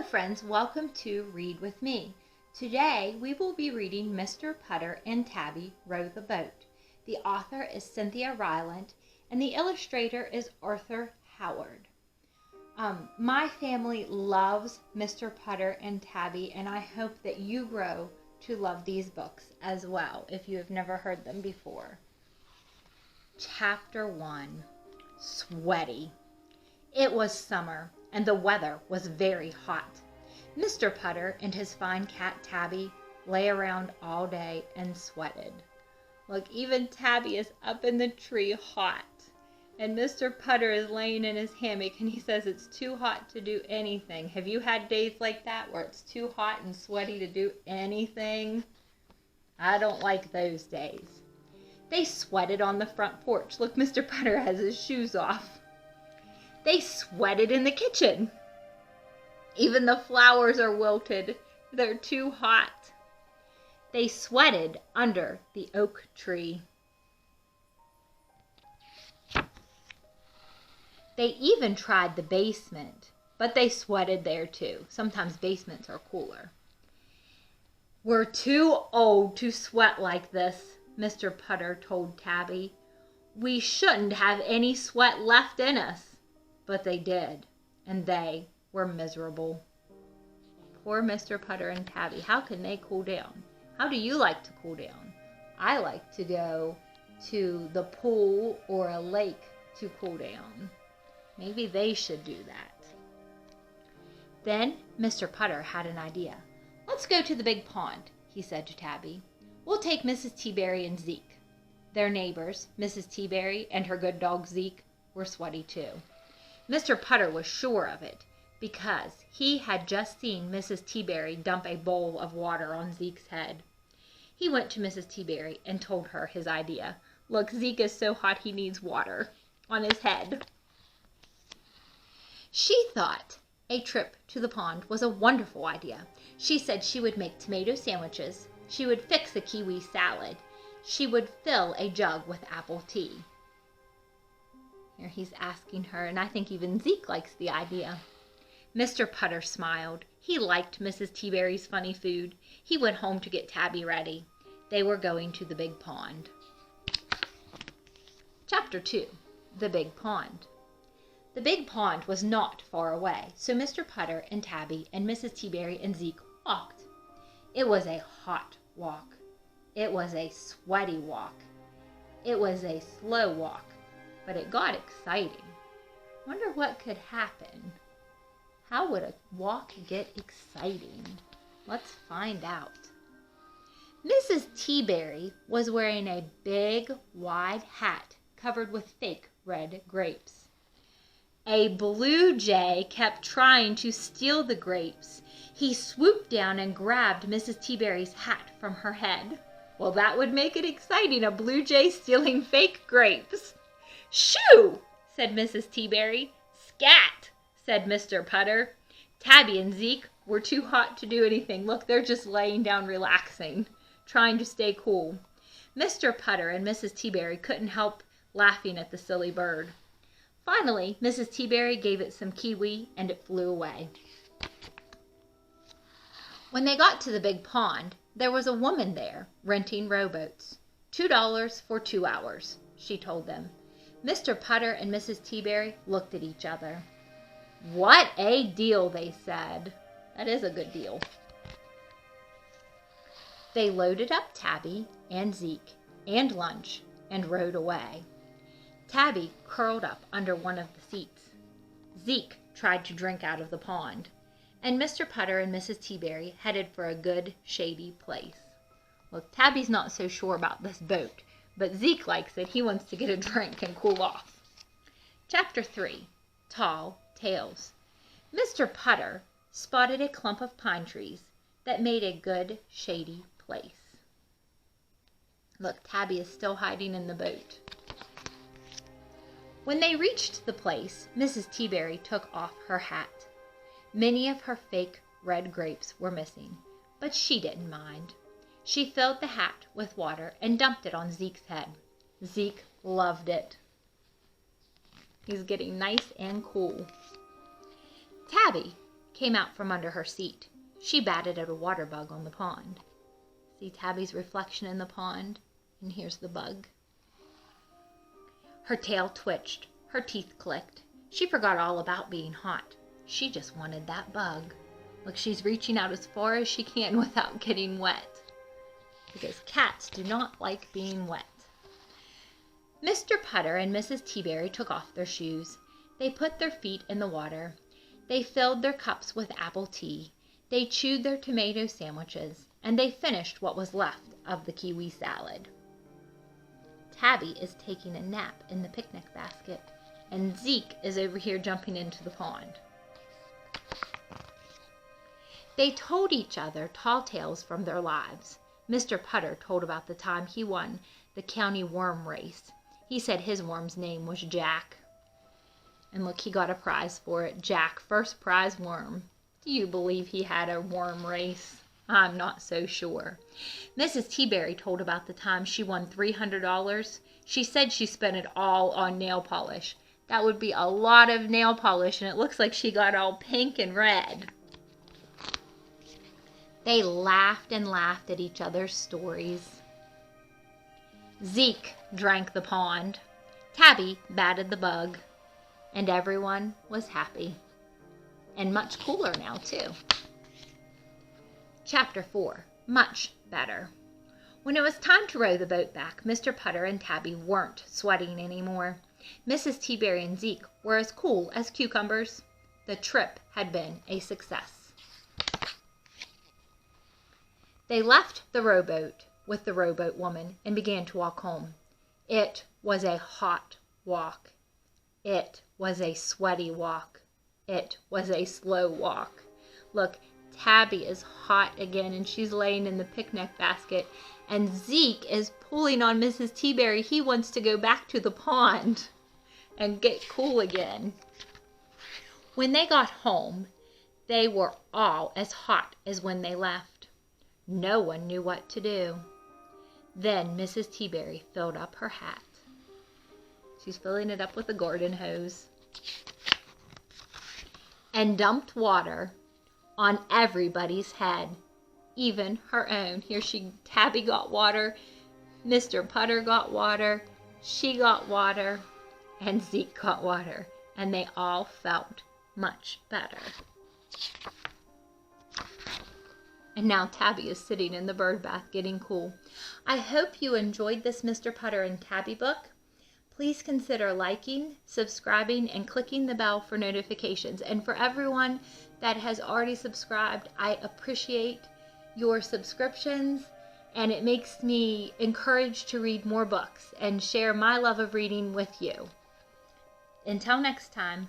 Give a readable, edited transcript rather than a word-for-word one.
friends, welcome to Read With Me. Today we will be reading Mr. Putter and Tabby Row the Boat. The author is Cynthia Rylant and the illustrator is Arthur Howard. My family loves Mr. Putter and Tabby, and I hope that you grow to love these books as well if you have never heard them before. Chapter 1, Sweaty. It was summer, and the weather was very hot. Mr. Putter and his fine cat Tabby lay around all day and sweated. Look, even Tabby is up in the tree hot. And Mr. Putter is laying in his hammock and he says it's too hot to do anything. Have you had days like that where it's too hot and sweaty to do anything? I don't like those days. They sweated on the front porch. Look, Mr. Putter has his shoes off. They sweated in the kitchen. Even the flowers are wilted. They're too hot. They sweated under the oak tree. They even tried the basement, but they sweated there too. Sometimes basements are cooler. We're too old to sweat like this, Mr. Putter told Tabby. We shouldn't have any sweat left in us. But they did, and they were miserable. Poor Mr. Putter and Tabby. How can they cool down? How do you like to cool down? I like to go to the pool or a lake to cool down. Maybe they should do that. Then Mr. Putter had an idea. Let's go to the big pond, he said to Tabby. We'll take Mrs. Teaberry and Zeke. Their neighbors, Mrs. Teaberry and her good dog Zeke, were sweaty too. Mr. Putter was sure of it because he had just seen Mrs. Teaberry dump a bowl of water on Zeke's head. He went to Mrs. Teaberry and told her his idea. Look, Zeke is so hot he needs water on his head. She thought a trip to the pond was a wonderful idea. She said she would make tomato sandwiches. She would fix a kiwi salad. She would fill a jug with apple tea. Here he's asking her, and I think even Zeke likes the idea. Mr. Putter smiled. He liked Mrs. Teaberry's funny food. He went home to get Tabby ready. They were going to the big pond. Chapter 2, The Big Pond. The big pond was not far away, so Mr. Putter and Tabby and Mrs. Teaberry and Zeke walked. It was a hot walk. It was a sweaty walk. It was a slow walk. But it got exciting. Wonder what could happen. How would a walk get exciting? Let's find out. Mrs. Teaberry was wearing a big, wide hat covered with fake red grapes. A blue jay kept trying to steal the grapes. He swooped down and grabbed Mrs. Teaberry's hat from her head. Well, that would make it exciting, a blue jay stealing fake grapes. Shoo! Said Mrs. Teaberry. Scat! Said Mr. Putter. Tabby and Zeke were too hot to do anything. Look, they're just laying down relaxing, trying to stay cool. Mr. Putter and Mrs. Teaberry couldn't help laughing at the silly bird. Finally, Mrs. Teaberry gave it some kiwi and it flew away. When they got to the big pond, there was a woman there renting rowboats. $2 for 2 hours, she told them. Mr. Putter and Mrs. Teaberry looked at each other. What a deal, they said. That is a good deal. They loaded up Tabby and Zeke and lunch and rowed away. Tabby curled up under one of the seats. Zeke tried to drink out of the pond. And Mr. Putter and Mrs. Teaberry headed for a good, shady place. Well, Tabby's not so sure about this boat. But Zeke likes it. He wants to get a drink and cool off. Chapter 3, Tall Tales. Mr. Putter spotted a clump of pine trees that made a good, shady place. Look, Tabby is still hiding in the boat. When they reached the place, Mrs. Teaberry took off her hat. Many of her fake red grapes were missing, but she didn't mind. She filled the hat with water and dumped it on Zeke's head. Zeke loved it. He's getting nice and cool. Tabby came out from under her seat. She batted at a water bug on the pond. See Tabby's reflection in the pond? And here's the bug. Her tail twitched. Her teeth clicked. She forgot all about being hot. She just wanted that bug. Look, she's reaching out as far as she can without getting wet. Because cats do not like being wet. Mr. Putter and Mrs. Teaberry took off their shoes. They put their feet in the water. They filled their cups with apple tea. They chewed their tomato sandwiches. And they finished what was left of the kiwi salad. Tabby is taking a nap in the picnic basket. And Zeke is over here jumping into the pond. They told each other tall tales from their lives. Mr. Putter told about the time he won the county worm race. He said his worm's name was Jack. And look, he got a prize for it. Jack, first prize worm. Do you believe he had a worm race? I'm not so sure. Mrs. Teaberry told about the time she won $300. She said she spent it all on nail polish. That would be a lot of nail polish, and it looks like she got all pink and red. They laughed and laughed at each other's stories. Zeke drank the pond. Tabby batted the bug. And everyone was happy. And much cooler now, too. Chapter 4. Much better. When it was time to row the boat back, Mr. Putter and Tabby weren't sweating anymore. Mrs. Teaberry and Zeke were as cool as cucumbers. The trip had been a success. They left the rowboat with the rowboat woman and began to walk home. It was a hot walk. It was a sweaty walk. It was a slow walk. Look, Tabby is hot again and she's laying in the picnic basket. And Zeke is pulling on Mrs. Teaberry. He wants to go back to the pond and get cool again. When they got home, they were all as hot as when they left. No one knew what to do. Then Mrs. Teaberry filled up her hat. She's filling it up with a garden hose. And dumped water on everybody's head, even her own. Tabby got water, Mr. Putter got water, she got water, and Zeke got water. And they all felt much better. And now Tabby is sitting in the bird bath getting cool. I hope you enjoyed this Mr. Putter and Tabby book. Please consider liking, subscribing, and clicking the bell for notifications. And for everyone that has already subscribed, I appreciate your subscriptions, and it makes me encouraged to read more books and share my love of reading with you. Until next time.